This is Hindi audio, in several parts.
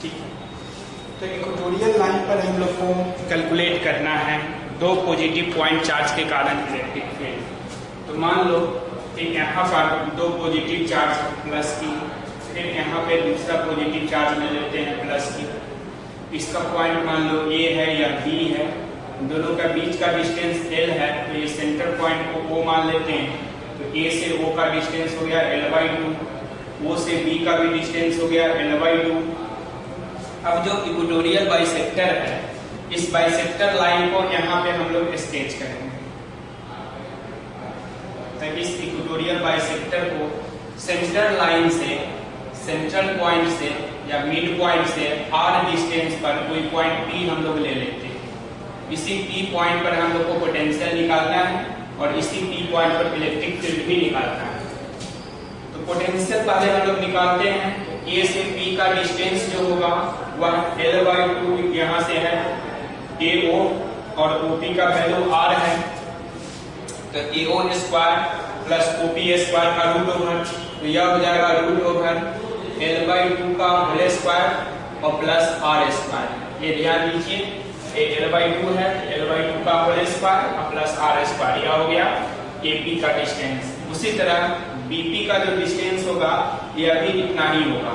ठीक है। तो इक्वेटोरियल लाइन पर हम लोग को कैलकुलेट करना है दो पॉजिटिव पॉइंट चार्ज के कारण इलेक्ट्रिक फील्ड। तो मान लो कि यहाँ पर दो पॉजिटिव चार्ज प्लस की, फिर यहाँ पे दूसरा पॉजिटिव चार्ज ले लेते हैं प्लस की। इसका पॉइंट मान लो ए है या बी है, दोनों का बीच का डिस्टेंस L है, तो ये सेंटर पॉइंट को O मान लेते हैं। तो A से O का डिस्टेंस हो गया L/2, O से B का भी डिस्टेंस हो गया L/2। अब जो इक्वेटोरियल बाइसेक्टर है, इस बाइसेक्टर लाइन को यहाँ पे हम लोग स्केच करेंगे। तो इस इक्वेटोरियल बाइसेक्टर को सेंटर लाइन से, सेंट्रल पॉइंट से या मिड पॉइंट से R डिस्टेंस पर कोई पॉइंट P हम लोग ले लेते हैं। इसी P पॉइंट पर हम लोग को पोटेंशियल निकालना है और इसी P पॉइंट पर इलेक्ट्रिक फील्ड भी निकालना है। तो पोटेंशियल पहले हम लोग निकालते हैं। A से P का डिस्टेंस जो होगा वह L/2 यहाँ से है AO और OP का वैल्यू R है। तो AO square plus OP square का रूट ओवर, तो यह हो जाएगा रूट ओवर L/2 का होल स्क्वायर और प्लस R स्क्वायर। ये ध्यान दीजिए, L/2 है, L/2 का होल स्क्वायर और प्लस R स्क्वायर। यह हो गया AP का डिस्टेंस। उसी तरह BP का जो डिस्टेंस होगा यह भी इतना ही होगा,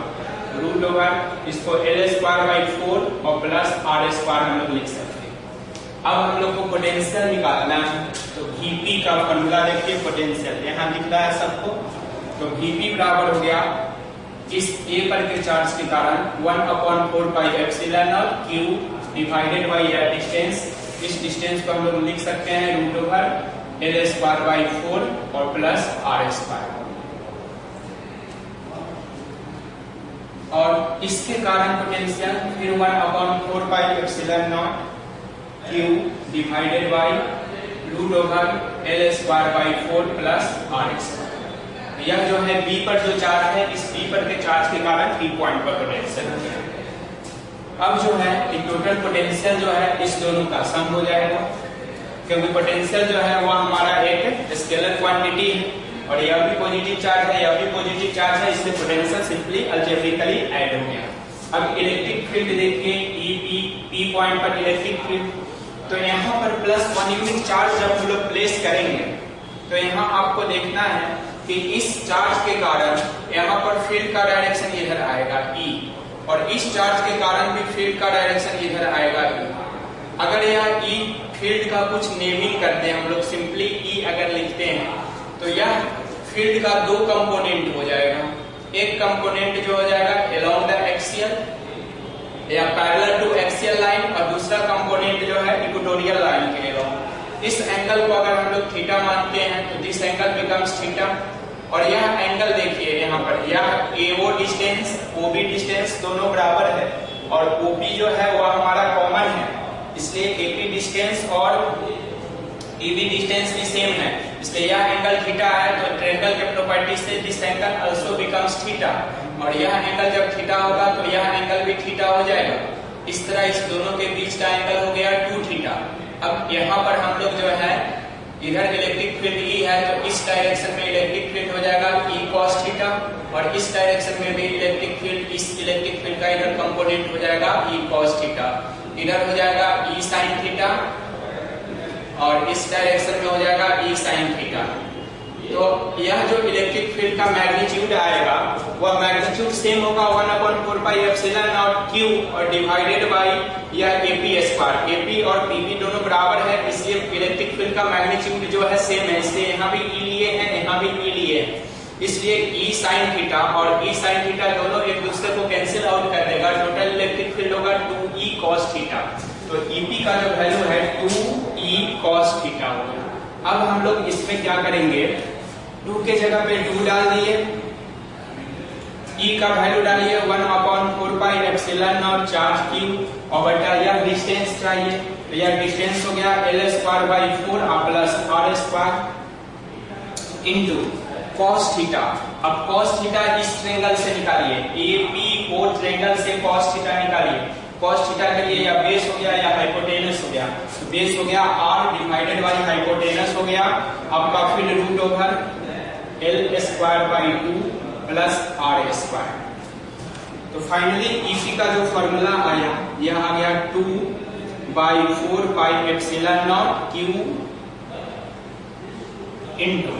रूट ओवर इसको L²/4 और प्लस R स्क्वायर हम लोग लिख सकते हैं। अब हम लोग को पोटेंशियल निकालना है, तो VP का फॉर्मूला देखिए, पोटेंशियल यहाँ दिख रहा है सबको। तो VP बराबर हो गया इस A पर के चार्ज के कारण 1/4πε0 Q डिवाइडेड बाई यह डिस्टेंस। इस डिस्टेंस को हम लोग लिख सकते हैं रूट ओवर L²/4 और प्लस R स्क्वायर। और इसके कारण पोटेंशियल फिर 1/4πε0 Q divided by root over L²/4 plus R square. यह जो है B पर जो चार्ज है, इस B पर के चार्ज के कारण P पॉइंट पर पोटेंशियल हो गया। अब जो है टोटल पोटेंशियल जो है इस दोनों का सम हो जाएगा, क्योंकि पोटेंशियल जो है वह हमारा एक स्केलर क्वांटिटी है और यह भी पॉजिटिव चार्ज है, यह भी पॉजिटिव चार्ज है, इसलिए पोटेंशियल सिंपली अलजेब्रिकली ऐड हो गया। अब इलेक्ट्रिक फील्ड देखिए, P पॉइंट पर इलेक्ट्रिक फील्ड, तो यहाँ पर +1 यूनिट चार्ज जब हम लोग प्लेस करेंगे तो यहाँ आपको देखना है कि इस चार्ज के कारण यहाँ पर फील्ड का डायरेक्शन इधर आएगा E, और इस चार्ज के कारण भी फील्ड का डायरेक्शन इधर आएगा E। अगर यह E फील्ड का कुछ नेमिंग करते हैं हम लोग, सिंपली E अगर लिखते हैं, तो यह फील्ड का दो कंपोनेंट हो जाएगा। एक कंपोनेंट जो हो जाएगा अलोंग द एक्सियल या पैरेलल टू एक्सियल लाइन, और दूसरा कंपोनेंट जो है इक्वेटोरियल लाइन के अलोंग। इस एंगल को अगर हम लोग थीटा मानते हैं तो दिस एंगल बिकम्स थीटा। और यह एंगल देखिए यहाँ पर, यह AO डिस्टेंस OB डिस्टेंस दोनों बराबर है और OP जो है वह हमारा कॉमन है, इसलिए AP डिस्टेंस और EB डिस्टेंस भी सेम है, इसलिए यह एंगल थीटा है। तो ट्रायंगल के प्रॉपर्टी से this angle also becomes theta, और यह एंगल जब थीटा होगा तो यह एंगल भी थीटा हो जाएगा। इस तरह इस दोनों के बीच का एंगल हो गया 2 थीटा। अब यहाँ पर हम लोग जो है इधर इलेक्ट्रिक फील्ड E है, तो इस डायरेक्शन में इलेक्ट्रिक फील्ड हो जाएगा E cos थीटा, और इस डायरेक्शन में भी इलेक्ट्रिक फील्ड, इस इलेक्ट्रिक फील्ड का इधर कंपोनेंट हो जाएगा E cos थीटा, इधर हो जाएगा E sin थीटा, और इस डायरेक्शन में हो जाएगा E sin थीटा। तो यह जो इलेक्ट्रिक फील्ड का मैग्नीट्यूड आएगा वह मैग्नीट्यूड सेम होगा 1/4πε0 Q और डिवाइडेड बाई यह AP स्क्वायर। AP और PP दोनों बराबर है, इसलिए इलेक्ट्रिक फील्ड का मैग्नीट्यूड जो है सेम है, इसलिए यहाँ भी E लिए हैं, यहाँ भी E लिए हैं, इसलिए E sin थीटा और E sin थीटा दोनों एक दूसरे को कैंसिल आउट कर देगा। टोटल इलेक्ट्रिक फील्ड होगा 2E cos थीटा। तो EP का जो वैल्यू है 2E cos थीटा हो गया। अब हम लोग इसमें क्या करेंगे, 2 के जगह पे 2 डाल दिए, E का वैल्यू डालिए 1/4πε0 चार्ज Q और बटा यह डिस्टेंस चाहिए, तो यह डिस्टेंस हो गया L²/4 plus R square into cos theta. अब cos थीटा इस ट्रायंगल से निकालिए, APO ट्रायंगल से cos थीटा निकालिए। cos थीटा के लिए या बेस हो गया या हाइपोटेनस हो गया, तो बेस हो गया R डिवाइडेड बाई हाइपोटेनस हो गया आपका फिर root over L² by 2 plus R square. तो फाइनली ईपी का जो फॉर्मूला आया यह आ गया 2/4 pi epsilon not q into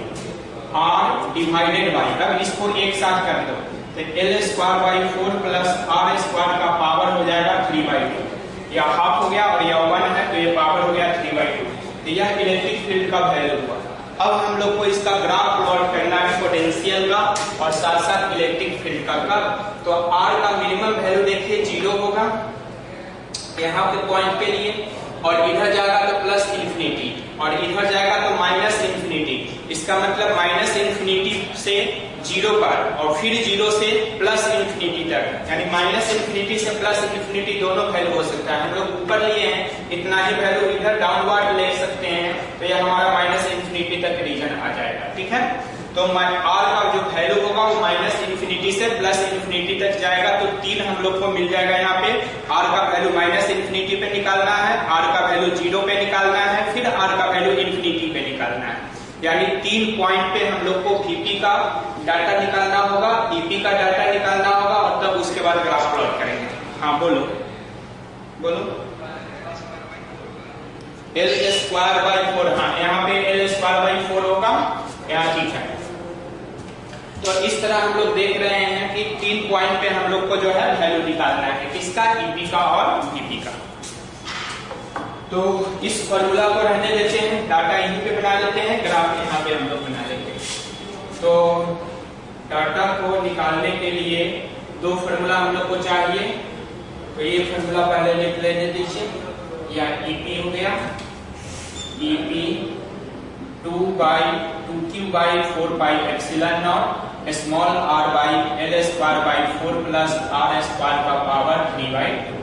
r divided by, अब इसको एक साथ कर दो तो L²/4 प्लस R² का पावर हो जाएगा 3/2, या हाफ हो गया और यह 1 है तो ये पावर हो गया 3/2। तो यह इलेक्ट्रिक फील्ड का वैल्यू हुआ। अब हम लोग को इसका ग्राफ प्लॉट करना है पोटेंशियल का और साथ साथ इलेक्ट्रिक फील्ड का। कब? तो R का मिनिमम वैल्यू देखिए 0 होगा यहाँ पे पॉइंट के लिए, और इधर जाएगा तो प्लस इंफिनिटी और इधर जाएगा तो माइनस इंफिनिटी। इसका मतलब माइनस इंफिनिटी से 0 पर और फिर 0 से प्लस इंफिनिटी तक, यानी माइनस इंफिनिटी से प्लस इंफिनिटी दोनों वैल्यू हो सकता है। हम लोग ऊपर लिए हैं इतना ही वैल्यू, इधर डाउनवर्ड ले सकते हैं तो यह हमारा माइनस इंफिनिटी तक रीजन आ जाएगा। ठीक है, तो R का जो वैल्यू होगा वो माइनस इंफिनिटी से प्लस इंफिनिटी तक जाएगा, तो 3 हम लोग को मिल जाएगा। यहाँ पे R का वैल्यू माइनस इंफिनिटी पे निकालना है, R का वैल्यू 0 पे निकालना है, फिर R का वैल्यू इंफिनिटी पे निकालना है। यानी 3 पॉइंट पे हम लोग को Vp का डाटा निकालना होगा, EP का डाटा निकालना होगा और तब उसके बाद ग्राफ प्लॉट करेंगे। हाँ बोलो बोलो। L²/4, हाँ यहाँ पे L²/4 होगा, यहाँ ठीक है। तो इस तरह हम लोग देख रहे हैं कि 3 पॉइंट पे हम लोग को जो है वैल्यू निकालना है, किसका? EP का और Vp का। तो इस फॉर्मूला को रहने देते हैं, डाटा यहीं पे बना लेते हैं, ग्राफ यहाँ पे हम लोग बना लेते हैं। तो डाटा को निकालने के लिए 2 फॉर्मूला हम लोग को चाहिए, तो ये फॉर्मूला पहले लिख लेने दीजिए। या EP हो गया, EP 2/2Q/4 pi epsilon not small r/L²/4 plus R² का पावर 3/2।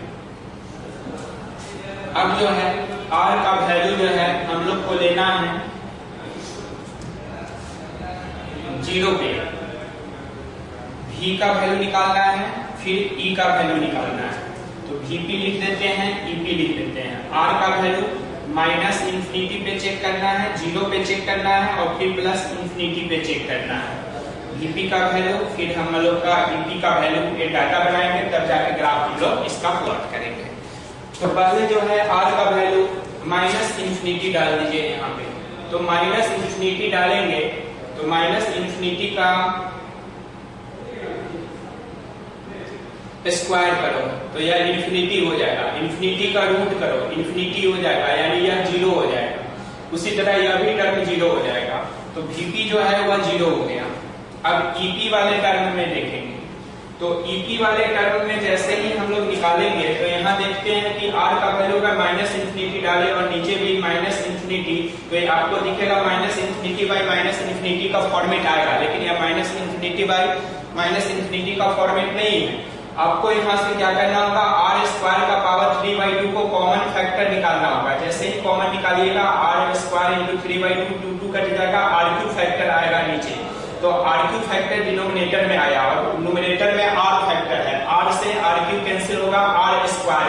अब जो है R का वैल्यू जो है हम लोग को लेना है 0 पे, V का वैल्यू निकालना है, फिर E का वैल्यू निकालना है। तो Vp लिख देते हैं, EP लिख देते हैं। R का वैल्यू माइनस इंफिनिटी पे चेक करना है, 0 पे चेक करना है और फिर प्लस इंफिनिटी पे चेक करना है। Vp का वैल्यू, फिर हम लोग का EP का वैल्यू ये डाटा बनाएंगे, तब जाके ग्राफ हम लोग इसका प्लॉट करेंगे। तो पहले जो है R का वैल्यू माइनस इंफिनिटी डाल दीजिए यहाँ पे। तो माइनस इंफिनिटी डालेंगे तो माइनस इंफिनिटी का स्क्वायर करो तो यह इंफिनिटी हो जाएगा, इंफिनिटी का रूट करो इंफिनिटी हो जाएगा, यानी यह 0 हो जाएगा। उसी तरह यह भी टर्म 0 हो जाएगा, तो Vp जो है वह 0 हो गया। अब EP वाले टर्म में देखेंगे, तो EP वाले टर्म में जैसे ही हम लोग निकालेंगे तो यहाँ देखते हैं कि R का वैल्यू का माइनस इंफिनिटी डाले और नीचे भी माइनस इंफिनिटी, तो ये आपको दिखेगा minus infinity by minus infinity का फॉर्मेट आएगा, लेकिन यह minus infinity by minus infinity का फॉर्मेट नहीं है। आपको यहाँ से क्या करना होगा, R² का पावर 3/2 को कॉमन फैक्टर निकालना होगा। जैसे ही कॉमन निकालिएगा R² इंटू 3/2 2 कट जाएगा, R³ फैक्टर आएगा नीचे, तो R³ फैक्टर डिनोमिनेटर में आया और न्यूमरेटर में R फैक्टर है, R से R³ कैंसिल होगा, R²,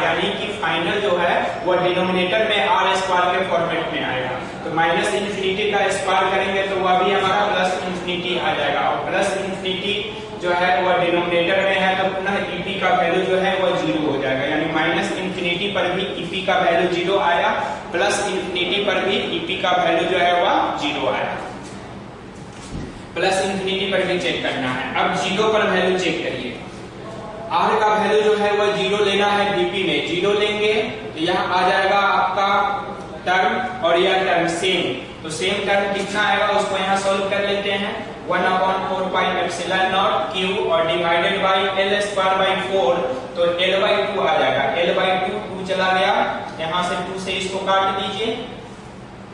यानी कि फाइनल जो है वह डिनोमिनेटर में R² के फॉर्मेट में आएगा। तो माइनस इंफिनिटी का स्क्वायर करेंगे तो वह भी हमारा प्लस इंफिनिटी आ जाएगा, और प्लस इंफिनिटी जो है वह डिनोमिनेटर में है तो पुनः EP का वैल्यू जो है वह 0 हो जाएगा, यानी माइनस इंफिनिटी पर भी EP का वैल्यू 0 आया, प्लस इंफिनिटी पर भी EP का वैल्यू जो है वह 0 आया। प्लस इंफिनिटी पर भी चेक करना है। अब 0 पर वैल्यू चेक करिए, R का वैल्यू जो है वह 0 लेना है, Vp में 0 लेंगे तो यहाँ आ जाएगा आपका टर्म और यह टर्म सेम, तो सेम टर्म कितना आएगा उसको यहाँ सॉल्व कर लेते हैं। 1/4 पाई एप्सिलॉन नॉट Q और डिवाइडेड बाई L²/4, तो L/2 आ जाएगा, L/2 2 चला गया, यहाँ से 2 से इसको काट दीजिए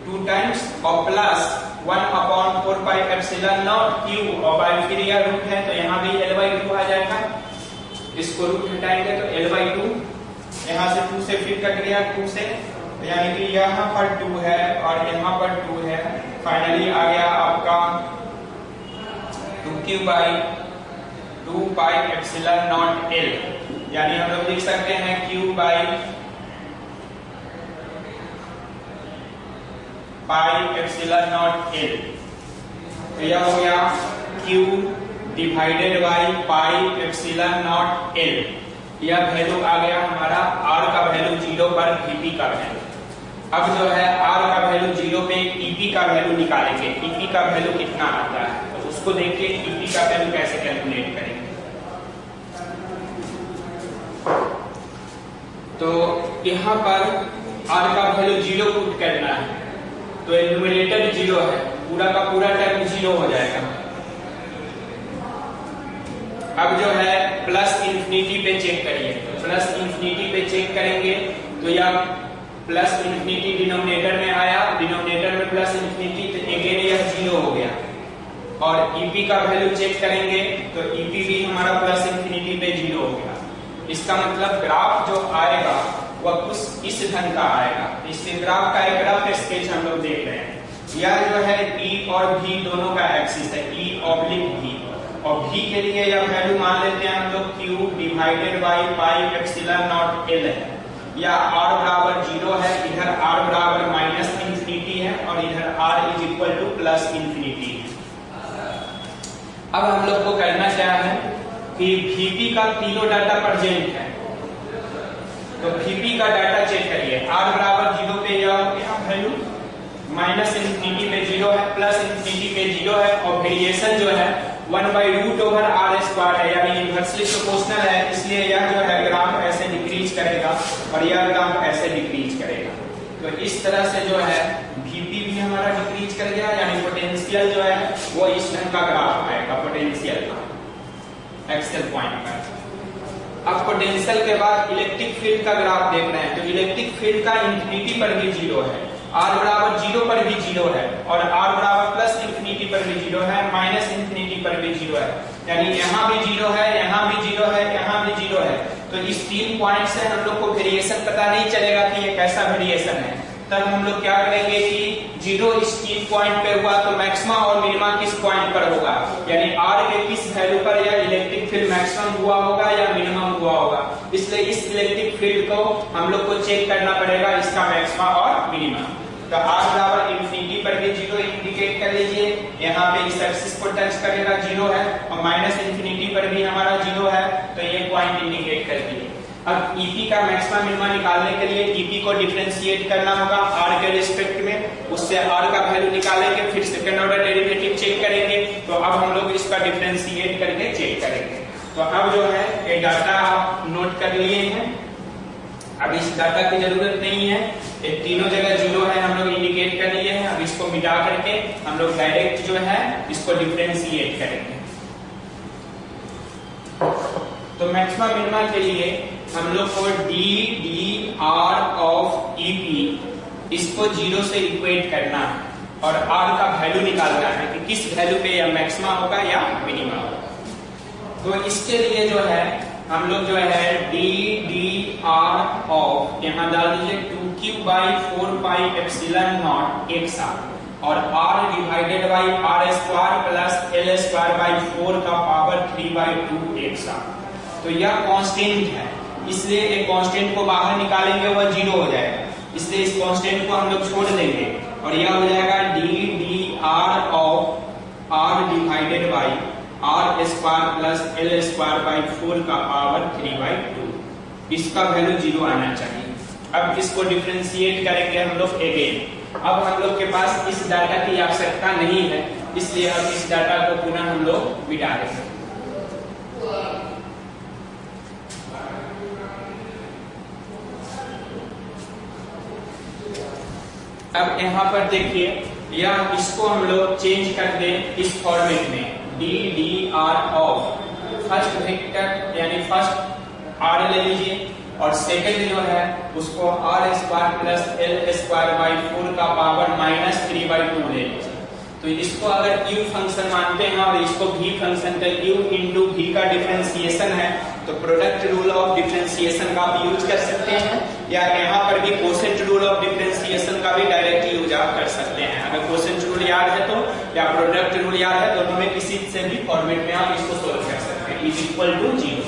2 टाइम्स और plus 1/4 pi epsilon not Q और बाई फिर यह रूट है तो यहाँ भी L/2 आ जाएगा। इसको रूट हटाएंगे तो L/2, यहाँ से 2 से फिर कट गया 2 से, तो यानी कि यहाँ पर 2 है और यहाँ पर 2 है, फाइनली आ गया आपका 2Q/2 pi epsilon not L, यानी हम लोग लिख सकते हैं Q pi epsilon not L। तो यह हो गया Q divided by pi epsilon naught L. यह वैल्यू आ गया हमारा r का वैल्यू 0 पर Vp का वैल्यू। अब जो है r का वैल्यू 0 पे Ep का वैल्यू निकालेंगे। Ep का वैल्यू कितना आता है तो उसको देख के Ep का वैल्यू कैसे कैलकुलेट करेंगे। तो यहाँ पर r का वैल्यू 0 पुट करना है तो न्यूमरेटर 0 है, पूरा का पूरा टर्म 0 हो जाएगा। अब जो है प्लस इंफिनिटी पे चेक करिए, प्लस इंफिनिटी पे चेक करेंगे तो यह प्लस इंफिनिटी डिनोमिनेटर में आया, डिनोमिनेटर में प्लस इंफिनिटी तो अगेन यह 0 हो गया। और ईपी का वैल्यू चेक करेंगे तो ईपी भी हमारा प्लस इंफिनिटी पे 0 हो गया। इसका मतलब ग्राफ जो आएगा वह कुछ इस ढंग का आएगा। इस ग्राफ का एक ग्राफ स्केच हम लोग देख रहे हैं। यह जो है E और V दोनों का एक्सिस है, E ऑब्लिक V, और V के लिए यह वैल्यू मान लेते हैं हम लोग Q divided by pi epsilon not L है। या r बराबर 0 है, इधर r बराबर माइनस इंफिनिटी है और इधर r is equal to plus infinity है। अब हम लोग को करना क्या है कि Vp का तीनों डाटा प्रेजेंट है तो Vp का डाटा चेक करिए। r बराबर 0 पे यह वैल्यू, माइनस इंफिनिटी पे 0 है, प्लस इंफिनिटी पे 0 है और वेरिएशन जो है 1/√r² है, यानी इनवर्सली प्रोपोर्शनल है, इसलिए यह जो है ग्राफ ऐसे डिक्रीज करेगा और यह ग्राफ ऐसे डिक्रीज करेगा। तो इस तरह से जो है Vp भी हमारा डिक्रीज कर गया, यानी पोटेंशियल जो है वो इस ढंग का ग्राफ आएगा पोटेंशियल का एक्सेल पॉइंट पर। अब पोटेंशियल के बाद इलेक्ट्रिक फील्ड का ग्राफ देख रहे हैं तो इलेक्ट्रिक फील्ड का इंफिनिटी पर भी 0 है, r बराबर 0 पर भी 0 है और r बराबर प्लस इंफिनिटी पर भी 0 है, माइनस इंफिनिटी पर भी 0 है, यानी यहाँ भी 0 है, यहाँ भी 0 है, यहाँ भी 0 है। तो इस 3 पॉइंट से हम लोग को वेरिएशन पता नहीं चलेगा कि ये कैसा वेरिएशन है। तब हम लोग क्या करेंगे कि 0 इस 3 पॉइंट पे हुआ तो मैक्सिमा और मिनिमा किस पॉइंट पर होगा, यानी r के किस वैल्यू पर यह इलेक्ट्रिक फील्ड मैक्सिमम हुआ होगा या मिनिमम हुआ होगा। इसलिए इस इलेक्ट्रिक फील्ड को हम लोग को चेक करना पड़ेगा, इसका मैक्सिमा और मिनिमा। तो r बराबर इंफिनिटी पर भी 0 इंडिकेट कर लीजिए, यहाँ पे इस एक्सिस को टच करेगा 0 है और माइनस इंफिनिटी पर भी हमारा 0 है तो ये पॉइंट इंडिकेट कर दिए। अब Ep का मैक्सिमा मिनिमा निकालने के लिए Ep को डिफरेंशिएट करना होगा r के रिस्पेक्ट में, उससे r का वैल्यू निकालेंगे, फिर सेकंड ऑर्डर डेरिवेटिव चेक करेंगे। तो अब हम लोग इसका डिफरेंशिएट करके चेक करेंगे। तो अब जो है ये डाटा आप नोट कर लिए हैं, अब इस डाटा की जरूरत नहीं है, ये तीनों जगह 0 है हम लोग इंडिकेट कर लिए हैं। अब इसको मिटा करके हम लोग डायरेक्ट जो है इसको डिफरेंशिएट करेंगे। तो मैक्सिमा मिनिमा के लिए हम लोग को d/r ऑफ Ep इसको 0 से इक्वेट करना है और r का वैल्यू निकालना है कि किस वैल्यू पे या मैक्सिमा होगा या मिनिमा होगा। तो इसके लिए जो है हम लोग जो है d/r ऑफ यहाँ डाल दीजिए 2q/4 pi epsilon not x और r divided by r² plus l²/4 का पावर 3/2 x। तो यह कांस्टेंट है, इसलिए एक कांस्टेंट को बाहर निकालेंगे वह 0 हो जाएगा, इसलिए इस कांस्टेंट को हम लोग छोड़ देंगे और यह हो जाएगा d/r of r divided by r² plus l²/4 का पावर 3/2। इसका वैल्यू 0 आना चाहिए। अब इसको डिफरेंशिएट करेंगे हम लोग अगेन। अब हम लोग के पास इस डाटा की आवश्यकता नहीं है, इसलिए अब इस डाटा को पुनः हम लोग मिटा देंगे। अब यहाँ पर देखिए, या इसको हम लोग चेंज कर दें इस फॉर्मेट में, d/r ऑफ फर्स्ट वेक्टर यानी फर्स्ट r ले लीजिए और सेकंड जो है उसको r² प्लस l²/4 का पावर -3/2 ले लीजिए। तो इसको अगर u फंक्शन मानते हैं और इसको v फंक्शन का u इंटू v का डिफरेंशिएशन है तो प्रोडक्ट रूल ऑफ डिफरेंशिएशन का आप यूज कर सकते हैं, या यहाँ पर भी कोसेंट रूल ऑफ डिफरेंशिएशन का भी डायरेक्ट यूज आप कर सकते हैं। अगर कोसेंट रूल याद है तो, या प्रोडक्ट रूल याद है, दोनों में किसी से भी फॉर्मेट में आप इसको सोल्व कर सकते हैं, इज इक्वल टू 0।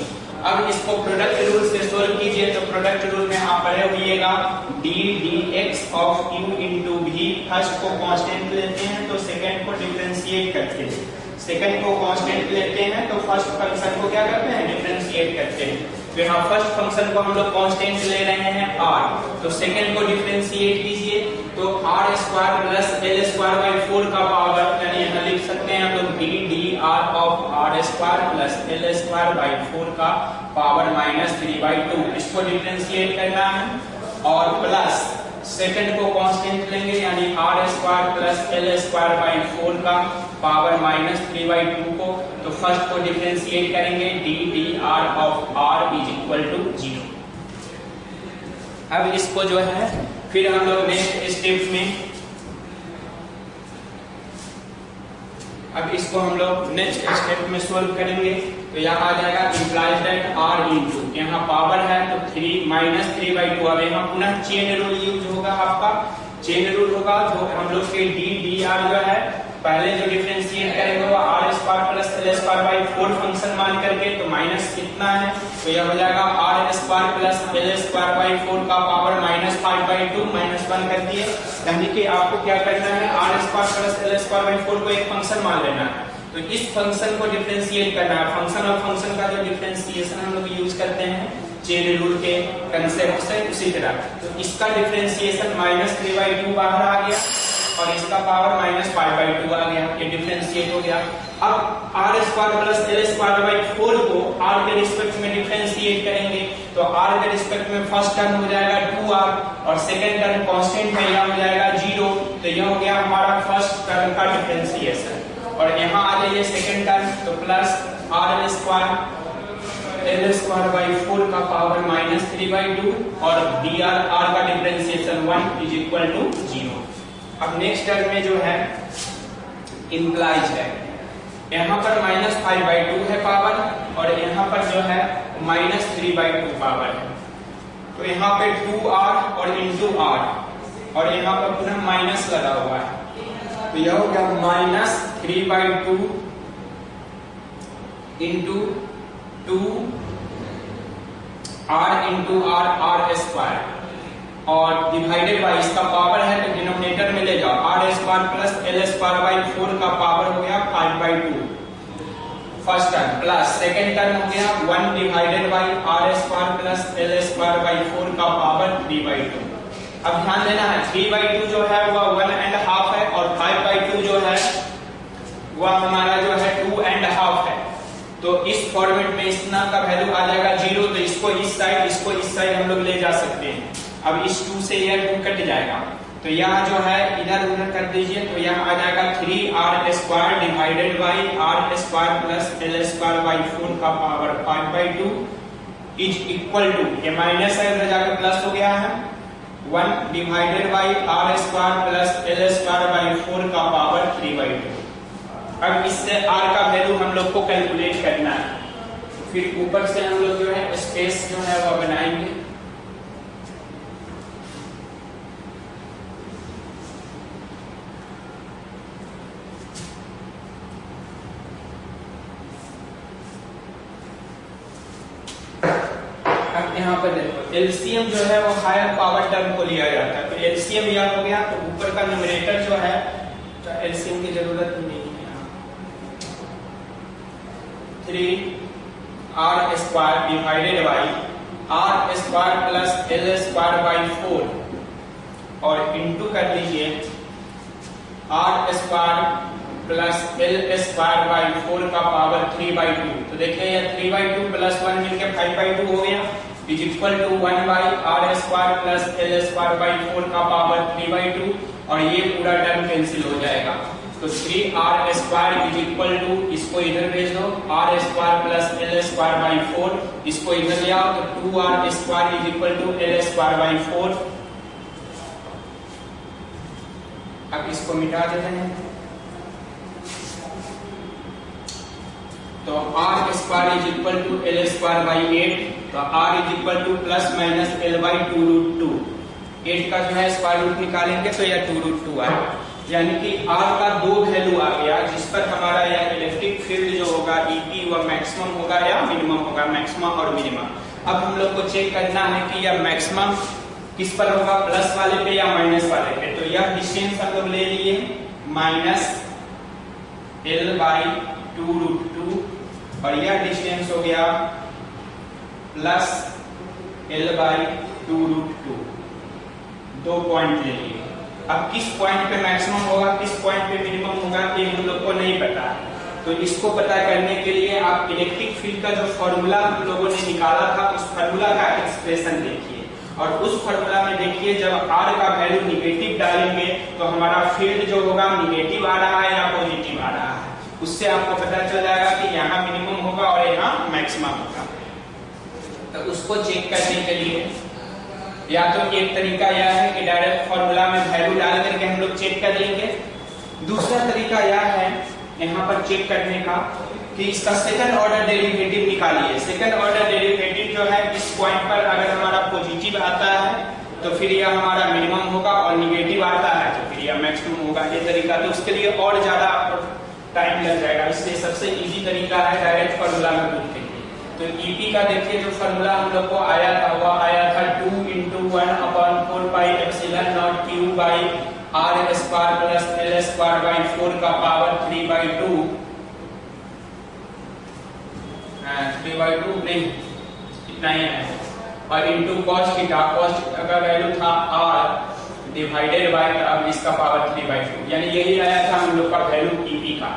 अब इसको प्रोडक्ट रूल से सोल्व कीजिए तो प्रोडक्ट रूल में आप पढ़े हुईएगा d/dx of u into v। First को कांस्टेंट लेते हैं तो सेकंड को डिफरेंशिएट करते हैं, सेकंड को कांस्टेंट लेते हैं तो फर्स्ट फंक्शन को क्या करते हैं, डिफरेंशिएट करते हैं। तो यहाँ फर्स्ट फंक्शन को हम लोग कांस्टेंट ले रहे हैं r, तो सेकंड को डिफरेंशिएट कीजिए तो r square plus l square by 4 का पावर, यानी यहाँ लिख सकते हैं हम लोग ddr of r square plus l square by 4 का पावर माइनस 3/2, इसको डिफरेंशिएट करना है। और प्लस सेकंड को कांस्टेंट लेंगे यानी r square plus l square by 4 का पावर माइनस 3/2 को, तो फर्स्ट को डिफरेंशिएट करेंगे ddr of r is equal to 0। अब इसको जो है फिर हम लोग नेक्स्ट स्टेप में, अब इसको हम लोग नेक्स्ट स्टेप में सोल्व करेंगे। तो यहाँ आ जाएगा इम्प्लाइज दैट r इंटू, यहाँ पावर है तो 3 माइनस 3/2। अब यहाँ पुनः चेन रूल यूज होगा, आपका चेन रूल होगा। जो हम लोग के ddr जो है पहले जो डिफरेंशिएट करेंगे वो r square plus l square by 4 function मान करके, तो माइनस कितना है तो यह हो जाएगा r square plus l square by 4 का पावर माइनस 5/2 माइनस 1 कर दिए। यानी कि आपको क्या करना है, r square plus l square by 4 को एक फंक्शन मान लेना है, तो इस फंक्शन को डिफरेंशिएट करना है। फंक्शन और फंक्शन का जो डिफरेंशिएशन हम लोग यूज करते हैं चेन रूल के कंसेप्ट से, उसी तरह। तो इसका डिफरेंशिएशन माइनस 3/2 बाहर आ गया और इसका पावर माइनस 5/2 आ गया, ये डिफरेंशिएट हो गया। अब r square plus l square by 4 को r के रिस्पेक्ट में डिफरेंशिएट करेंगे, तो r के रिस्पेक्ट में फर्स्ट टर्म हो जाएगा 2r और सेकंड टर्म कांस्टेंट है, यह हो जाएगा 0। तो यह हो गया हमारा फर्स्ट टर्म का डिफरेंशिएशन। और यहाँ आ जाइए सेकंड टर्म, तो plus r square l square by 4 का पावर माइनस 3/2 और dr r का डिफरेंशिएशन 1 इज इक्वल टू 0। अब नेक्स्ट टर्म में जो है इम्प्लाइज है, यहाँ पर माइनस 5/2 है पावर और यहाँ पर जो है माइनस 3/2 पावर है। तो यहाँ पे 2r और इंटू r और यहाँ पर पुनः माइनस लगा हुआ है, तो यह हो गया minus 3/2 into 2r into r square और डिवाइडेड बाई इसका पावर है तो डिनोमिनेटर में ले जाओ, r square plus l square by 4 का पावर हो गया 5/2 first term, plus second term हो गया 1 divided by r square plus l square by 4 का पावर 3/2। अब ध्यान देना है 3/2 जो है वह 1.5 है और 5/2 जो है वह हमारा जो है 2.5 है। तो इस फॉर्मेट में इतना का वैल्यू आ जाएगा 0, तो इसको इस साइड हम लोग ले जा सकते हैं। अब इस 2 से यह 2 कट जाएगा, तो यहाँ जो है इधर उधर कर दीजिए, तो यहाँ आ जाएगा 3r square divided by r square plus l square by 4 का पावर 5/2 इज इक्वल टू, ये माइनस है उधर जाकर प्लस हो गया है, 1 divided by r square plus l square by 4 का पावर 3/2। अब इससे r का वैल्यू हम लोग को कैलकुलेट करना है, फिर ऊपर से हम लोग जो है स्पेस जो है वह बनाएंगे। यहाँ पर देखो एलसीएम जो है वो हायर पावर टर्म को लिया जाता है, तो एलसीएम याद हो गया, तो ऊपर का न्यूमरेटर जो है तो एलसीएम की जरूरत नहीं है। 3r square divided by r square plus l square by 4 और इंटू कर लीजिए r square plus l square by 4 का पावर 3/2। तो देखिए ये 3/2 प्लस 1 मिलकर 5/2 हो गया is equal to 1 by r square plus l square by 4 का पावर 3/2 और ये पूरा टर्म कैंसिल हो जाएगा। तो 3r square is equal to, इसको इधर भेज दो, r square plus l square by 4, इसको इधर ले आओ तो 2r square is equal to l square by 4। अब इसको मिटा देते हैं, तो r square is equal to l square by 8, तो r is equal to plus minus l by 2√2। 8 का जो है स्क्वायर रूट निकालेंगे तो यह 2√2 आएगा, यानी कि r का 2 वैल्यू आ गया जिस पर हमारा यह इलेक्ट्रिक फील्ड जो होगा EP वह मैक्सिमम होगा या मिनिमम होगा, मैक्सिमम और मिनिमम। अब हम लोग को चेक करना है कि यह मैक्सिमम किस पर होगा, प्लस वाले पे या माइनस वाले पे। तो यह डिस्टेंस हम लोग ले लिए माइनस l बाई 2√2 और यह डिस्टेंस हो गया प्लस L/2√2। 2 पॉइंट ले लिए। अब किस पॉइंट पे मैक्सिमम होगा, किस पॉइंट पे मिनिमम होगा, ये हम लोग को नहीं पता है। तो इसको पता करने के लिए आप इलेक्ट्रिक फील्ड का जो फॉर्मूला हम लोगों ने निकाला था उस फॉर्मूला का एक्सप्रेशन देखिए, और उस फॉर्मूला में देखिए जब R का वैल्यू निगेटिव डालेंगे तो हमारा फील्ड जो होगा निगेटिव आ रहा है या पॉजिटिव आ रहा है। उससे आपको पता चल जाएगा कि यहाँ मिनिमम होगा और यहाँ मैक्सिमम होगा। तो उसको चेक करने के लिए या तो एक तरीका यह है कि डायरेक्ट फॉर्मूला में वैल्यू डाल करके हम लोग चेक कर लेंगे। दूसरा तरीका यह है यहाँ पर चेक करने का कि इसका सेकंड ऑर्डर डेरिवेटिव निकालिए। सेकंड ऑर्डर डेरिवेटिव जो है इस पॉइंट पर अगर हमारा पॉजिटिव आता है तो फिर यह हमारा मिनिमम होगा, और निगेटिव आता है तो फिर यह मैक्सिमम होगा। ये तरीका तो उसके लिए और ज्यादा आपको टाइम लग जाएगा, इसलिए सबसे इजी तरीका है डायरेक्ट फॉर्मूला में पुट करिए। तो EP का देखिए जो फॉर्मूला हम लोग को आया था वह आया था 2 × 1/4 pi epsilon not Q by R square plus L square by 4 का पावर 3/2 नहीं इतना ही है, और into cos theta. cos theta का वैल्यू था R डिवाइडेड बाय अब इसका पावर 3/2, यानी यही आया था हम लोग का वैल्यू EP का।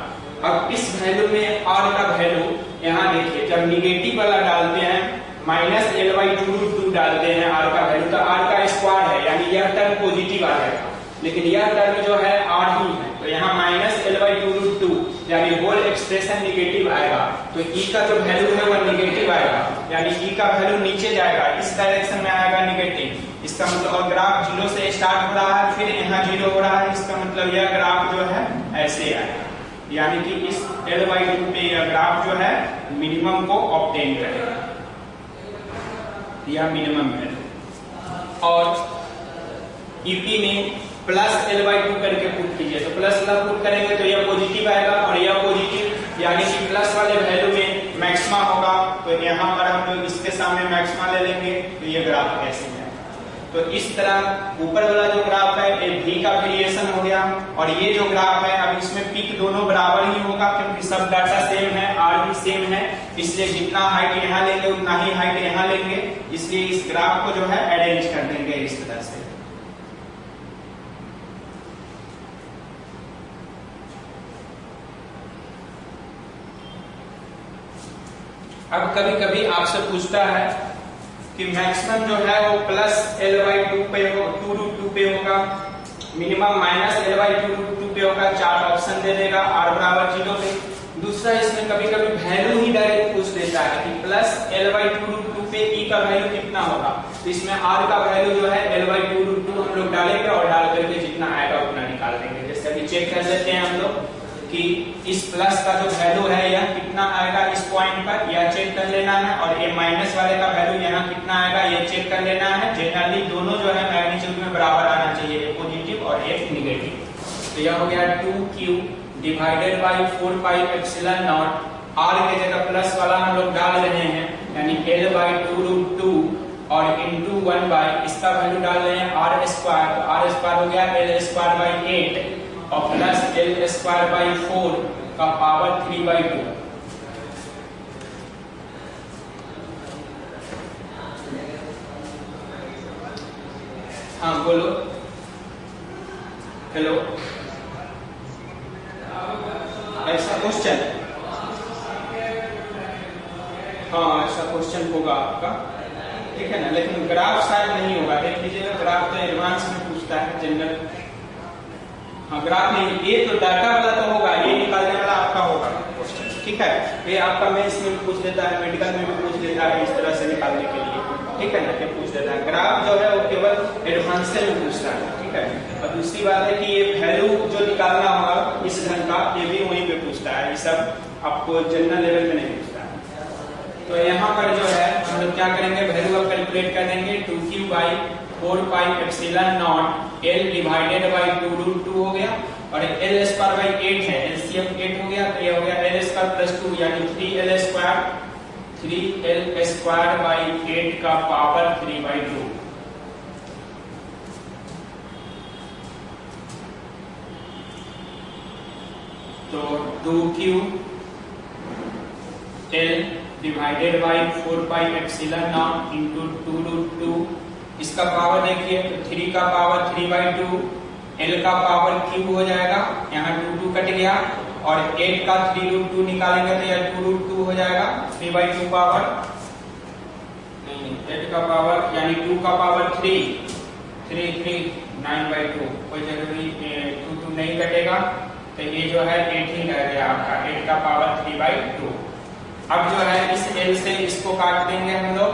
अब इस वैल्यू में R का वैल्यू यहाँ देखिए जब निगेटिव वाला डालते हैं माइनस L/2√2 डालते हैं R का वैल्यू, तो R का स्क्वायर है यानी यह टर्म पॉजिटिव आ जाएगा, लेकिन यह टर्म जो है R ही है, तो यहाँ माइनस L/2√2 यानी होल एक्सप्रेशन निगेटिव आएगा। तो E का जो वैल्यू है वह निगेटिव आएगा, यानी E का वैल्यू नीचे जाएगा, इस डायरेक्शन में आएगा निगेटिव। इसका मतलब और ग्राफ 0 से स्टार्ट हो रहा है फिर यहाँ 0 हो रहा है, इसका मतलब यह ग्राफ जो है ऐसे आएगा, यानी कि इस L/2 पे यह ग्राफ जो है मिनिमम को ऑब्टेन करेगा, यह मिनिमम है। और EP में प्लस L/2 करके पुट कीजिए, तो प्लस पुट करेंगे तो यह पॉजिटिव आएगा, और यह पॉजिटिव यानी कि प्लस वाले वैल्यू में मैक्सिमा होगा, तो यहाँ पर हम लोग इसके सामने मैक्सिमा ले लेंगे, तो ये ग्राफ ऐसे है। तो इस तरह ऊपर वाला जो ग्राफ है ये V का वेरिएशन हो गया, और ये जो ग्राफ है अब इसमें पीक दोनों बराबर ही होगा क्योंकि सब डाटा सेम है, R भी सेम है, इसलिए जितना हाइट यहाँ लेंगे उतना ही हाइट यहाँ लेंगे, इसलिए इस ग्राफ को जो है अरेंज कर देंगे इस तरह से। अब कभी कभी आपसे पूछता है कि मैक्सिमम जो है वो प्लस L/2 पे हो 2√2 पे होगा, मिनिमम माइनस L/2√2 पे होगा, 4 ऑप्शन दे देगा R बराबर 0 पे। दूसरा इसमें कभी कभी वैल्यू ही डायरेक्ट पूछ देता है कि प्लस L/2√2 पे E का वैल्यू कितना होगा, तो इसमें R का वैल्यू जो है L/2√2 हम लोग डालेंगे और डाल करके जितना आएगा उतना निकाल देंगे। जैसे अभी चेक कर लेते हैं हम लोग कि इस प्लस का जो वैल्यू है यह कितना आएगा इस पॉइंट पर, यह चेक कर लेना है, और ये माइनस वाले का वैल्यू यहाँ कितना आएगा ये चेक कर लेना है। जनरली दोनों जो है मैग्नीट्यूड में बराबर आना चाहिए, एक पॉजिटिव और एक निगेटिव। तो यह हो गया 2Q divided by 4 pi epsilon not, R के जगह प्लस वाला हम लोग डाल रहे हैं यानी L/2√2 और इंटू 1 बाई इसका वैल्यू डाल रहे हैं R स्क्वायर, तो R स्क्वायर हो गया L स्क्वायर बाई 8 और प्लस L स्क्वायर बाई 4 का पावर 3/2। हाँ बोलो, हेलो, ऐसा क्वेश्चन, हाँ ऐसा क्वेश्चन होगा आपका, ठीक है ना, लेकिन ग्राफ शायद नहीं होगा, देख लीजिएगा ग्राफ तो एडवांस में पूछता है जनरल। हाँ ग्राफ नहीं, ये तो डाटा वाला तो होगा, ये निकालने वाला आपका होगा क्वेश्चन, ठीक है। ये आपका मेंस में भी पूछ लेता है, मेडिकल में भी पूछ लेता है, इस तरह से निकालने के लिए, ठीक है ना, क्या पूछ लेता है। ग्राफ जो है वो केवल एडवांस में पूछता है, ठीक है। और दूसरी बात है कि ये वैल्यू जो निकालना होगा इस ढंग का, ये भी वहीं पे पूछता है, ये सब आपको जनरल लेवल में नहीं पूछता है। तो यहाँ पर जो है हम लोग क्या करेंगे, वैल्यू अब कैलकुलेट कर देंगे, 2Q by 4 pi epsilon not L divided by 2√2 हो गया, और L स्क्वायर बाई 8 है, LCM 8 हो गया, तो ये हो गया L स्क्वायर प्लस 2 यानी 3L स्क्वायर बाई 8 का पावर 3/2। तो 2Q L divided by 4 pi epsilon not into 2√2। इसका पावर देखिए तो 3 का पावर 3/2, L का पावर क्यूब हो जाएगा, यहाँ 2 कट गया, और 8 का 3√2 निकालेंगे तो यह 2√2 हो जाएगा, 3/2 पावर, नहीं 8 का पावर यानी 2 का पावर 3 9/2, कोई जरूरी 2 नहीं कटेगा, तो ये जो है 8 ही रह गया आपका, 8 का पावर 3/2। अब जो है इस L से इसको काट देंगे हम लोग,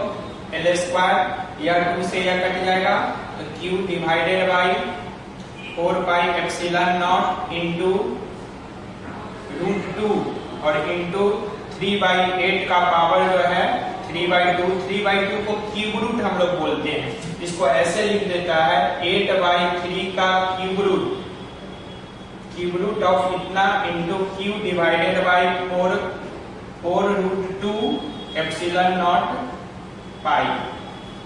L² या 2 से यह कट जाएगा, तो Q divided by 4 pi epsilon not into √2 और इंटू 3/8 का पावर जो है 3/2 को क्यूब रूट हम लोग बोलते हैं, इसको ऐसे लिख देता है 8/3 का क्यूब रूट ऑफ इतना into Q divided by 4√2 epsilon naught pi.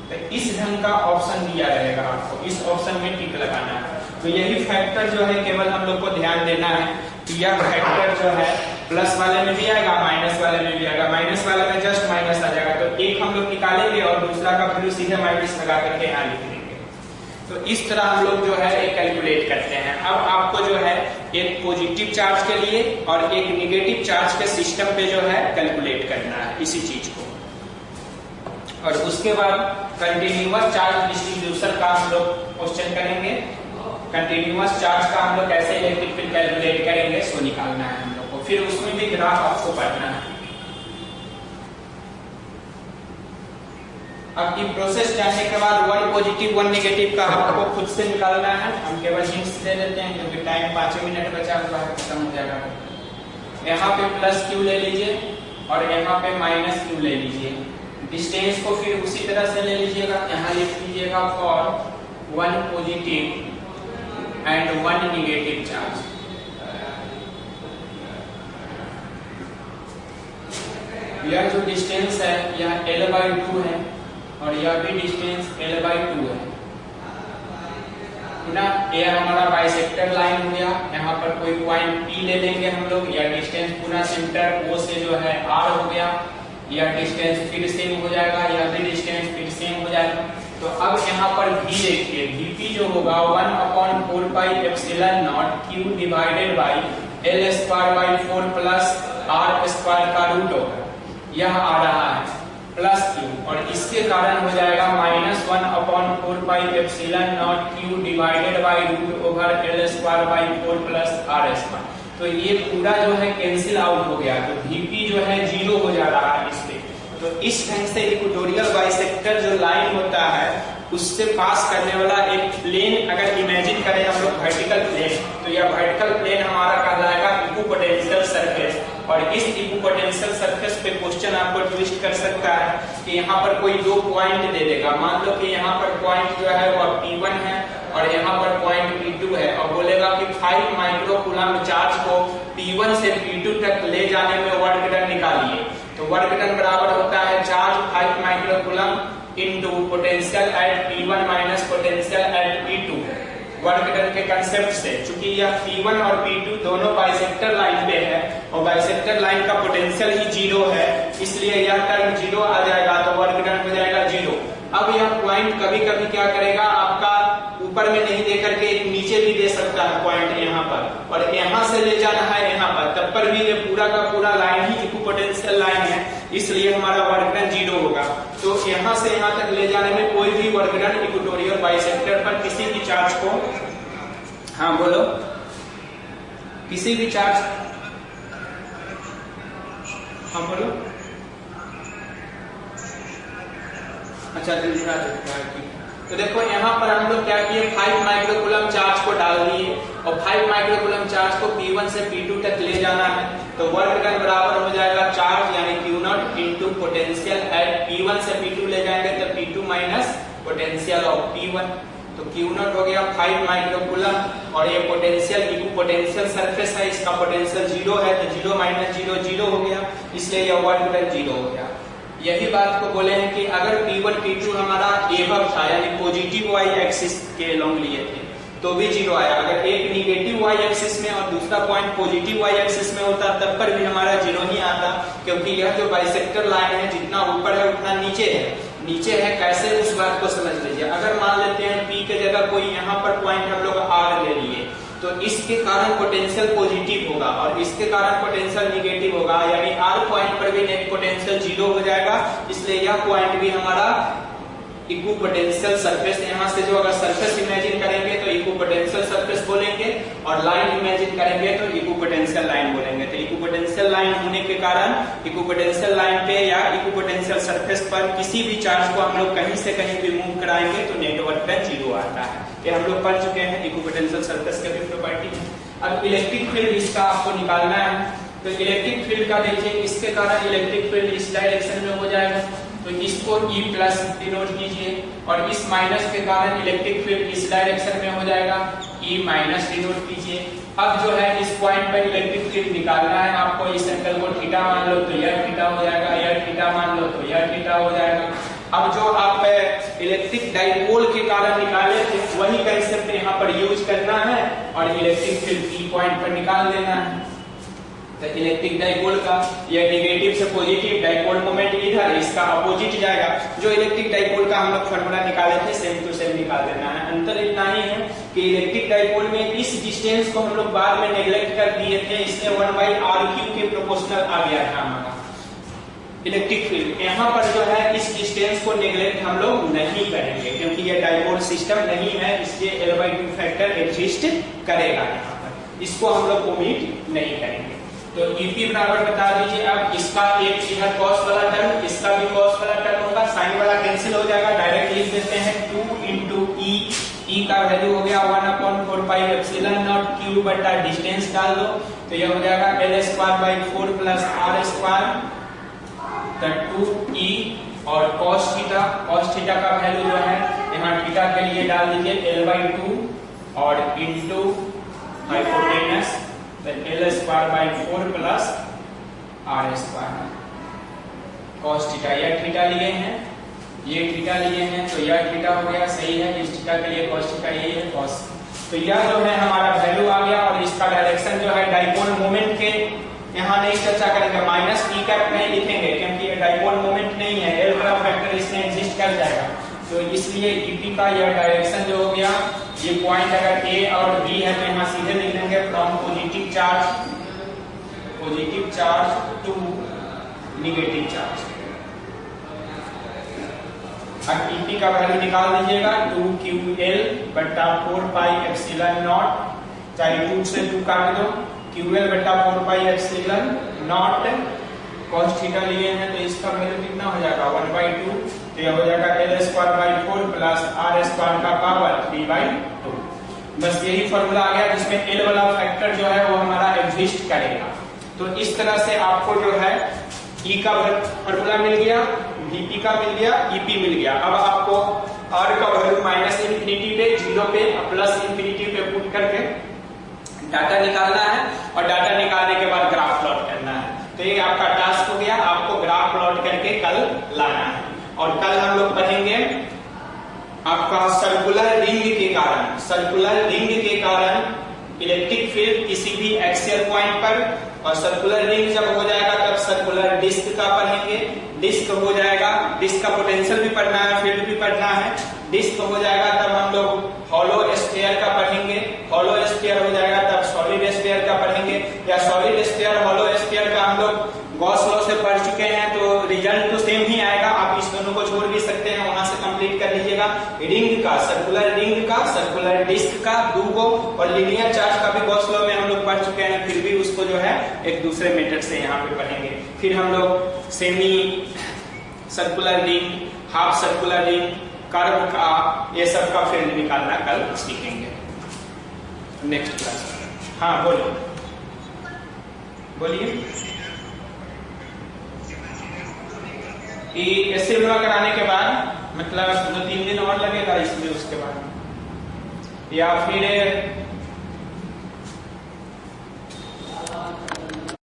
तो इस ढंग का ऑप्शन दिया रहेगा आपको, इस ऑप्शन में टिक लगाना है। तो यही फैक्टर जो है केवल हम लोग को ध्यान देना है कि यह फैक्टर जो है प्लस वाले में भी आएगा, माइनस वाले में भी आएगा, माइनस वाले में जस्ट माइनस आ जाएगा, तो एक हम लोग निकालेंगे और दूसरा का वैल्यू सीधे माइनस लगा करके यहाँ लिख देंगे। तो इस तरह हम लोग जो है कैलकुलेट करते हैं। अब आपको जो है एक पॉजिटिव चार्ज के लिए और एक निगेटिव चार्ज के सिस्टम पे जो है कैलकुलेट करना है इसी चीज को, और उसके बाद कंटिन्यूअस चार्ज डिस्ट्रीब्यूशन का हम लोग क्वेश्चन करेंगे। कंटिन्यूअस चार्ज का हम लोग कैसे इलेक्ट्रिक फील्ड कैलकुलेट करेंगे सो निकालना है हम लोग को, फिर उसमें भी ग्राफ आपको पढ़ना है। अब की प्रोसेस जानने के बाद 1 पॉजिटिव 1 नेगेटिव का आपको खुद से निकालना है। हम केवल हिंट्स दे देते हैं क्योंकि टाइम 5 मिनट बचा हुआ है, खत्म हो जाएगा। यहाँ पे प्लस Q ले लीजिए और यहाँ पे माइनस Q ले लीजिए। डिस्टेंस को फिर उसी तरह से ले लीजिएगा, यहाँ लिख लीजिएगा for 1 positive and 1 negative charge. यह जो डिस्टेंस है यह L/2 है और यह भी डिस्टेंस L/2 है ना। यह हमारा बाइसेक्टर लाइन हो गया, यहाँ पर कोई पॉइंट P ले लेंगे हम लोग, यह डिस्टेंस पूरा सेंटर O से जो है R हो गया, यह डिस्टेंस फिर सेम हो जाएगा, यह भी डिस्टेंस फिर सेम हो जाएगा। तो अब यहाँ पर V देखिए, Vp जो होगा 1/4 pi epsilon not Q divided by L²/4 plus R² का रूट होगा, यह आ रहा है प्लस Q, और इसके कारण हो जाएगा -1/4 pi epsilon not Q divided by root over L²/4 plus R²। तो ये पूरा जो है कैंसिल आउट हो गया, तो Vp जो है 0 हो जा रहा है इससे। तो इस ढंग से इक्वेटोरियल बाइसेक्टर जो लाइन होता है उससे पास करने वाला एक प्लेन अगर इमेजिन करें हम लोग वर्टिकल प्लेन, तो यह वर्टिकल प्लेन हमारा कहलाएगा इक्विपोटेंशियल सरफेस। और इस इक्विपोटेंशियल सरफेस पे क्वेश्चन आपको ट्विस्ट कर सकता है कि यहाँ पर कोई 2 पॉइंट दे देगा, मान लो कि यहाँ पर पॉइंट जो है वह P1 है और यहाँ पर पॉइंट P2 है, और बोलेगा कि 5 माइक्रोकूलम चार्ज को P1 से P2 तक ले जाने में वर्क डन निकालिए। तो वर्क डन बराबर होता है charge 5 microcoulomb into potential at P1 minus potential at P2 work done के कंसेप्ट से। चूंकि यह P1 और P2 दोनों बाइसेक्टर लाइन पे है और बाइसेक्टर लाइन का पोटेंशियल ही 0 है, इसलिए यह टर्म 0 आ जाएगा, तो वर्क डन हो जाएगा 0। अब यह पॉइंट कभी कभी क्या करेगा, आपका ऊपर में नहीं दे करके नीचे भी दे सकता है पॉइंट यहाँ पर, और यहाँ से ले जाना है यहाँ पर, तब पर भी ये पूरा का पूरा लाइन ही इक्विपोटेंशियल लाइन है, इसलिए हमारा वर्क डन 0 होगा। तो यहाँ से यहाँ तक ले जाने में कोई भी वर्क डन इक्वेटोरियल बाइसेक्टर पर किसी भी चार्ज को, हाँ बोलो, किसी भी चार्ज, हाँ बोलो, अच्छा तो देखो यहाँ पर हम लोग क्या किए, 5 माइक्रोकूलम चार्ज को डाल दिए और 5 माइक्रोकूलम चार्ज को P1 से P2 तक ले जाना है, तो वर्क डन बराबर हो जाएगा चार्ज यानी Q0 into potential at P1 से P2 ले जाएंगे तो P2 minus potential of P1, तो Q0 हो गया 5 माइक्रोकूलम, और ये पोटेंशियल इक्विपोटेंशियल सरफेस है, इसका पोटेंशियल 0 है, तो 0 माइनस 0 0 हो गया, इसलिए यह वर्क डन 0 हो गया। यही बात को बोले हैं कि अगर P1 P2 हमारा एबव था यानी पॉजिटिव वाई एक्सिस के लॉन्ग लिए थे, तो भी जीरो आया। अगर एक निगेटिव वाई एक्सिस में और दूसरा पॉइंट पॉजिटिव वाई एक्सिस में होता तब पर भी हमारा जीरो ही आता, क्योंकि यह जो बाइसेक्टर लाइन है जितना ऊपर है उतना नीचे है। कैसे, उस बात को समझ लीजिए। अगर मान लेते हैं P के जगह कोई यहाँ पर पॉइंट हम लोग R ले लिए, तो इसके कारण पोटेंशियल पॉजिटिव होगा और इसके कारण पोटेंशियल निगेटिव होगा, यानी R पॉइंट पर भी नेट पोटेंशियल जीरो हो जाएगा। इसलिए यह पॉइंट भी हमारा इक्विपोटेंशियल सरफेस, यहाँ से जो अगर सरफेस इमेजिन करेंगे तो इक्विपोटेंशियल सरफेस बोलेंगे और लाइन इमेजिन करेंगे तो इक्विपोटेंशियल लाइन बोलेंगे। तो इक्विपोटेंशियल लाइन होने के कारण इक्विपोटेंशियल लाइन पे या इक्विपोटेंशियल सरफेस पर किसी भी चार्ज को हम लोग कहीं से कहीं भी मूव कराएंगे तो नेटवर्क का जीरो आता है। ये हम लोग पढ़ चुके हैं इक्विपोटेंशियल सरफेस के भी प्रॉपर्टी है। अब इलेक्ट्रिक फील्ड इसका आपको निकालना है। तो इलेक्ट्रिक फील्ड का देखिए, इसके कारण इलेक्ट्रिक फील्ड इस डायरेक्शन में हो जाएगा, तो इसको E प्लस डिनोट कीजिए, और इस माइनस के कारण इलेक्ट्रिक फील्ड इस डायरेक्शन में हो जाएगा, E माइनस डिनोट कीजिए। अब जो है इस पॉइंट पर इलेक्ट्रिक फील्ड निकालना है आपको। इस एंगल को थीटा मान लो तो यह थीटा हो जाएगा, यह थीटा मान लो तो यह थीटा हो जाएगा। अब जो आप इलेक्ट्रिक डाइपोल के कारण निकाले थे वही कंसेप्ट यहाँ पर यूज करना है और इलेक्ट्रिक फील्ड E पॉइंट पर निकाल देना है। तो इलेक्ट्रिक डाइपोल का यह निगेटिव से पॉजिटिव, डाइपोल मोमेंट इधर, इसका अपोजिट जाएगा। जो इलेक्ट्रिक डाइपोल का हम लोग फॉर्मूला निकाले थे सेम टू सेम निकाल देना है। अंतर इतना ही है कि इलेक्ट्रिक डाइपोल में इस डिस्टेंस को हम लोग बाद में नेग्लेक्ट कर दिए थे, इसलिए 1/r³ के प्रोपोर्शनल आ गया था हमारा इलेक्ट्रिक फील्ड। यहाँ पर जो है इस डिस्टेंस को नेग्लेक्ट हम लोग नहीं करेंगे क्योंकि ये डाइपोल सिस्टम नहीं है, इसलिए L/2 फैक्टर एग्जिस्ट करेगा यहाँ पर, इसको हम लोग ओमिट नहीं करेंगे। तो EP बराबर बता दीजिए। अब इसका एक इधर कॉस वाला टर्म, इसका भी कॉस वाला टर्म होगा, साइन वाला कैंसिल हो जाएगा, डायरेक्ट लिख देते हैं 2 into E। E का वैल्यू हो गया 1/4πε0 Q बटा डिस्टेंस डाल दो तो यह हो जाएगा L²/4 प्लस R²। तो 2E और cos थीटा का वैल्यू जो है यहाँ थीटा के लिए डाल दीजिए L/2 और into hypotenuse L²/4 plus R²। cos theta, यह थीटा लिए हैं, ये थीटा लिए हैं, तो यह थीटा हो गया, सही है। इस थीटा के लिए cos थीटा यही है cos। तो यह जो है हमारा वैल्यू आ गया और इसका डायरेक्शन जो है डाइपोल मोमेंट के यहाँ नहीं चर्चा करेंगे, माइनस E कैप नहीं लिखेंगे क्योंकि ये डाइपोल मोमेंट नहीं है, L बड़ा फैक्टर इसमें एग्जिस्ट कर जाएगा। तो इसलिए EP का यह डायरेक्शन जो हो गया, ये पॉइंट अगर A और B है तो यहाँ सीधे लिख देंगे from positive charge to negative charge. अब EP का वैल्यू निकाल दीजिएगा 2QL बटा 4πε0, चाहे 2 से 2 काट दो, QL बटा 4πε0 cos थीटा लिए हैं तो इसका वैल्यू कितना हो जाएगा 1/2, तो यह हो जाएगा L²/4 प्लस R² का पावर 3/2। बस यही फॉर्मूला आ गया जिसमें L वाला फैक्टर जो है वो हमारा एग्जिस्ट करेगा। तो इस तरह से आपको जो है E का फॉर्मूला मिल गया, VP का मिल गया, EP मिल गया। अब आपको R का वैल्यू -∞ पे, 0 पे, +∞ पे पुट करके डाटा निकालना है और डाटा निकालने के बाद ग्राफ प्लॉट करना है। तो ये आपका टास्क हो गया, आपको ग्राफ प्लॉट करके कल लाना है। और कल हम लोग पढ़ेंगे आपका सर्कुलर रिंग के कारण इलेक्ट्रिक फील्ड किसी भी एक्सियल पॉइंट पर, और सर्कुलर रिंग जब हो जाएगा तब सर्कुलर डिस्क का पढ़ेंगे। डिस्क हो जाएगा, डिस्क का पोटेंशियल भी पढ़ना है, फील्ड भी पढ़ना है। डिस्क हो जाएगा तब हम लोग हॉलो स्फीयर का पढ़ेंगे, हॉलो स्फीयर हो जाएगा तब सॉलिड स्फीयर का पढ़ेंगे, या सॉलिड स्फीयर हॉलो स्फीयर का हम लोग गॉस लॉ से पढ़ चुके हैं तो रिजल्ट तो सेम ही आएगा। आप इस दोनों को छोड़ भी सकते हैं, वहां से कंप्लीट कर लीजिएगा। रिंग का, सर्कुलर रिंग का, सर्कुलर डिस्क का 2 को, और लीनियर चार्ज का भी गॉस लॉ में हम लोग पढ़ चुके हैं, फिर भी उसको जो है एक दूसरे मेथड से यहाँ पे पढ़ेंगे। फिर हम लोग semi circular ring, half circular ring, curve का, ये सब का फील्ड निकालना कल सीखेंगे नेक्स्ट क्लास में। हाँ बोलिए। ऐसे कराने के बाद मतलब 2-3 दिन और लगेगा इसमें, उसके बाद या फिर